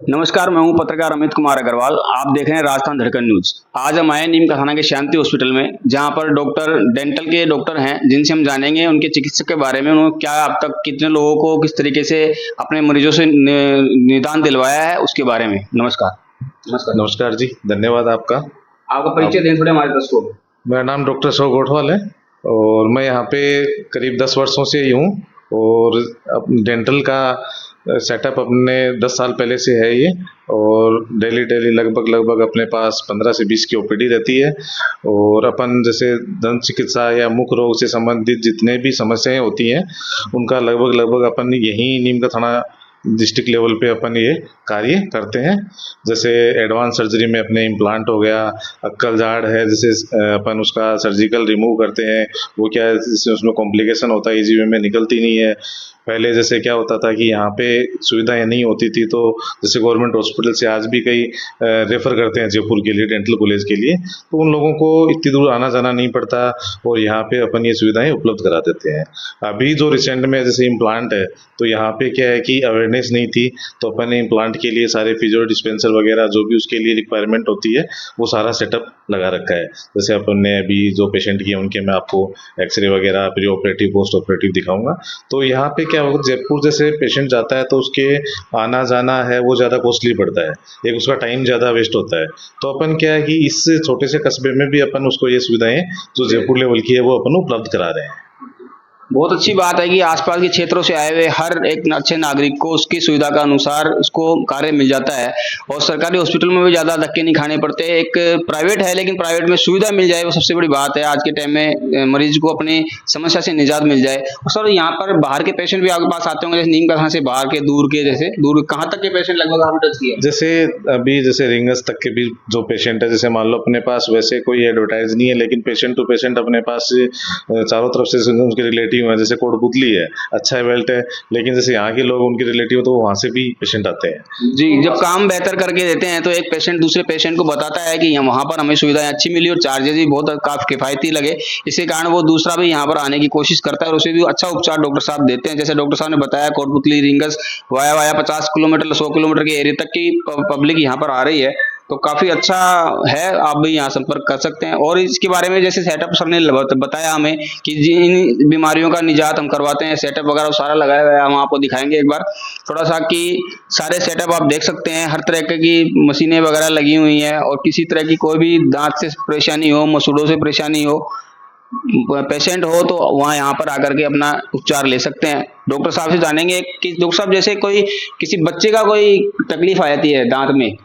नमस्कार, मैं हूं पत्रकार अमित कुमार अग्रवाल। आप देख रहे हैं राजस्थान धड़कन न्यूज। आज हम आए नीम का थाना के शांति हॉस्पिटल में, जहां पर डेंटल के डॉक्टर हैं, जिनसे हम जानेंगे उनके चिकित्सक के बारे में। उन्होंने क्या अब तक कितने लोगों को किस तरीके से अपने मरीजों से निदान दिलवाया है, उसके बारे में। नमस्कार। नमस्कार। नमस्कार जी, धन्यवाद आपका। आपका परिचय दें थोड़े हमारे दर्शकों को। मेरा नाम डॉक्टर अशोक गोठवाल है और मैं यहाँ पे करीब 10 वर्षों से ही हूँ और डेंटल का सेटअप अपने 10 साल पहले से है ये। और डेली लगभग अपने पास 15 से 20 की ओपीडी रहती है। और अपन जैसे दंत चिकित्सा या मुख रोग से संबंधित जितने भी समस्याएं होती हैं उनका लगभग अपन यहीं नीम का थाना डिस्ट्रिक्ट लेवल पे अपन ये कार्य करते हैं। जैसे एडवांस सर्जरी में अपने इम्प्लांट हो गया, अक्कल झाड़ है, जैसे अपन उसका सर्जिकल रिमूव करते हैं। वो क्या है, उसमें कॉम्प्लिकेशन होता है, इजी वे में निकलती नहीं है। पहले जैसे क्या होता था कि यहाँ पे सुविधाएं नहीं होती थी, तो जैसे गवर्नमेंट हॉस्पिटल से आज भी कई रेफर करते हैं जयपुर के लिए, डेंटल कॉलेज के लिए, तो उन लोगों को इतनी दूर आना जाना नहीं पड़ता और यहाँ पे अपन ये सुविधाएं उपलब्ध करा देते हैं। अभी जो रिसेंट में जैसे इम्प्लांट है, तो यहाँ पे क्या है कि अवेयरनेस नहीं थी, तो अपन ने इम्प्लांट के लिए सारे फिजियो डिस्पेंसर वगैरह जो भी उसके लिए रिक्वायरमेंट होती है वो सारा सेटअप लगा रखा है। जैसे अपन ने अभी जो पेशेंट किए उनके मैं आपको एक्सरे वगैरह प्री ऑपरेटिव पोस्ट ऑपरेटिव दिखाऊंगा। तो यहाँ पे क्या होगा, जयपुर जैसे पेशेंट जाता है तो उसके आना जाना है वो ज़्यादा कॉस्टली पड़ता है, एक उसका टाइम ज़्यादा वेस्ट होता है। तो अपन क्या है कि इस छोटे से कस्बे में भी अपन उसको ये सुविधाएं जो जयपुर लेवल की है वो अपन उपलब्ध करा रहे हैं। बहुत अच्छी बात है कि आसपास के क्षेत्रों से आए हुए हर एक अच्छे नागरिक को उसकी सुविधा का अनुसार उसको कार्य मिल जाता है। और सरकारी हॉस्पिटल में भी ज्यादा धक्के नहीं खाने पड़ते। एक प्राइवेट है, लेकिन प्राइवेट में सुविधा मिल जाए वो सबसे बड़ी बात है। आज के टाइम में मरीज को अपनी समस्या से निजात मिल जाए। और सर, यहाँ पर बाहर के पेशेंट भी आपके पास आते होंगे, जैसे नीम का थाना से बाहर के, दूर कहाँ तक के पेशेंट लगभग आपने टच किए? जैसे अभी जैसे रिंगस तक के भी जो पेशेंट है, जैसे मान लो अपने पास वैसे कोई एडवर्टाइज नहीं है, लेकिन पेशेंट टू पेशेंट अपने पास चारों तरफ से उनके रिलेटिव है। जैसे कोटपुतली है, अच्छा है, बेल्ट है, लेकिन जैसे यहाँ के लोग उनके रिलेटिव तो वहाँ से भी पेशेंट आते हैं। जी, जब काम बेहतर करके देते हैं तो एक पेशेंट दूसरे पेशेंट को बताता है कि वहाँ पर हमें सुविधाएं अच्छी मिली और चार्जेस भी बहुत काफी किफायती लगे। इसी कारण वो दूसरा भी यहाँ पर आने की कोशिश करता है और उसे भी अच्छा उपचार डॉक्टर साहब देते हैं। जैसे डॉक्टर साहब ने बताया, Kotputli rings via 50 kilometre 100 kilometre के एरिया तक की पब्लिक यहाँ पर आ रही है, तो काफी अच्छा है। आप भी यहाँ संपर्क कर सकते हैं। और इसके बारे में जैसे सेटअप सर ने बताया हमें कि जिन बीमारियों का निजात हम करवाते हैं, सेटअप वगैरह सारा लगाया हुआ है। हम आपको दिखाएंगे एक बार थोड़ा सा कि सारे सेटअप आप देख सकते हैं। हर तरह की मशीनें वगैरह लगी हुई हैं और किसी तरह की कोई भी दांत से परेशानी हो, मसूड़ों से परेशानी हो, पेशेंट हो, तो वहाँ यहाँ पर आकर के अपना उपचार ले सकते हैं। डॉक्टर साहब से जानेंगे कि डॉक्टर साहब, जैसे कोई किसी बच्चे का कोई तकलीफ आ जाती है दांत में,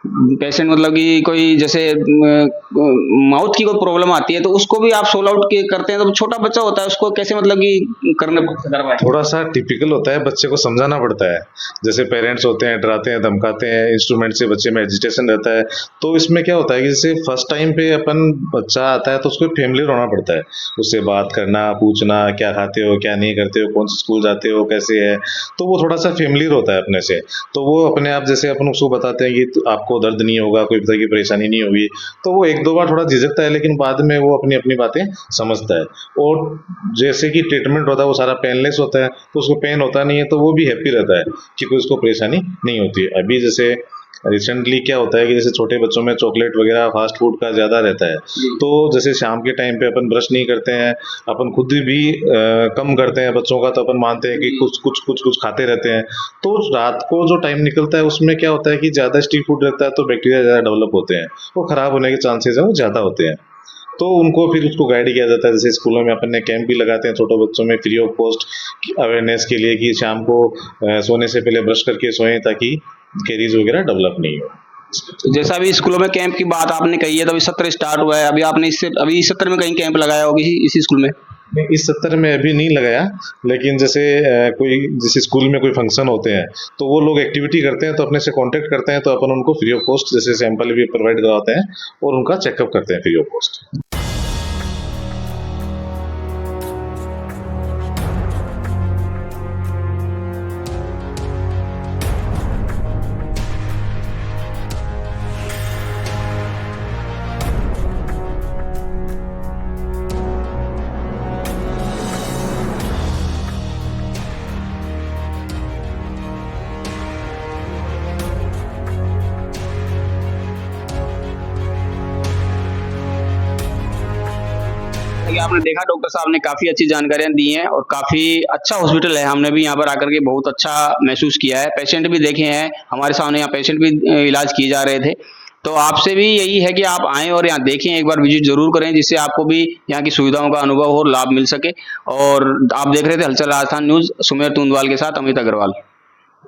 पेशेंट मतलब कि कोई जैसे माउथ की कोई प्रॉब्लम आती है, तो उसको भी आप सोल्व आउट करते हैं। तो छोटा बच्चा होता है, उसको कैसे मतलब कि करवाएं? थोड़ा सा टिपिकल होता है, बच्चे को समझाना पड़ता है। जैसे पेरेंट्स होते हैं, डराते हैं, धमकाते हैं, इंस्ट्रूमेंट से बच्चे में एजिटेशन रहता है। तो इसमें क्या होता है कि जैसे फर्स्ट टाइम पे अपन बच्चा आता है तो उसको फैमिली होना पड़ता है, उससे बात करना, पूछना क्या खाते हो, क्या नहीं करते हो, कौन से स्कूल जाते हो, कैसे है। तो वो थोड़ा सा फैमिलियर होता है अपने से। तो वो अपने आप जैसे अपन उसको बताते हैं कि आपको दर्द नहीं होगा, कोई तरह की परेशानी नहीं होगी, तो वो एक दो बार थोड़ा झिझकता है, लेकिन बाद में वो अपनी अपनी बातें समझता है। और जैसे कि ट्रीटमेंट होता है वो सारा पेनलेस होता है, तो उसको पेन होता नहीं है, तो वो भी हैप्पी रहता है कि कोई उसको परेशानी नहीं होती है। अभी जैसे रिसेंटली क्या होता है कि जैसे छोटे बच्चों में चॉकलेट वगैरह फास्ट फूड का ज़्यादा रहता है, तो जैसे शाम के टाइम पे अपन ब्रश नहीं करते हैं, अपन खुद भी कम करते हैं बच्चों का, तो अपन मानते हैं कि कुछ खाते रहते हैं। तो रात को जो टाइम निकलता है उसमें क्या होता है कि ज़्यादा स्ट्रीट फूड रहता है, तो बैक्टीरिया ज़्यादा डेवलप होते हैं, वो ख़राब होने के चांसेस हैं वो ज़्यादा होते हैं। तो उनको फिर उसको गाइड किया जाता है। जैसे स्कूलों में अपन ने कैंप भी लगाते हैं छोटे बच्चों में फ्री ऑफ कॉस्ट अवेयरनेस के लिए कि शाम को सोने से पहले ब्रश करके सोएं, ताकि कैरीज वगैरह डेवलप नहीं हो। तो जैसा अभी स्कूलों में कैंप की बात आपने कही है, तो अभी सत्र स्टार्ट हुआ है। अभी आपने अभी इस सत्र में कहीं कैंप लगाया होगा इसी स्कूल में? नहीं, इस सत्र में अभी नहीं लगाया, लेकिन जैसे कोई जैसे स्कूल में कोई फंक्शन होते हैं तो वो लोग एक्टिविटी करते हैं, तो अपने से कांटेक्ट करते हैं, तो अपन उनको फ्री ऑफ कॉस्ट जैसे सैंपल भी प्रोवाइड करवाते हैं और उनका चेकअप करते हैं फ्री ऑफ कॉस्ट। कि आपने देखा डॉक्टर साहब ने काफ़ी अच्छी जानकारियाँ दी हैं और काफ़ी अच्छा हॉस्पिटल है। हमने भी यहाँ पर आकर के बहुत अच्छा महसूस किया है। पेशेंट भी देखे हैं, हमारे सामने यहाँ पेशेंट भी इलाज किए जा रहे थे। तो आपसे भी यही है कि आप आएँ और यहाँ देखें, एक बार विज़िट ज़रूर करें, जिससे आपको भी यहाँ की सुविधाओं का अनुभव और लाभ मिल सके। और आप देख रहे थे हलचल राजस्थान न्यूज़, सुमेर तूंदवाल के साथ अमित अग्रवाल।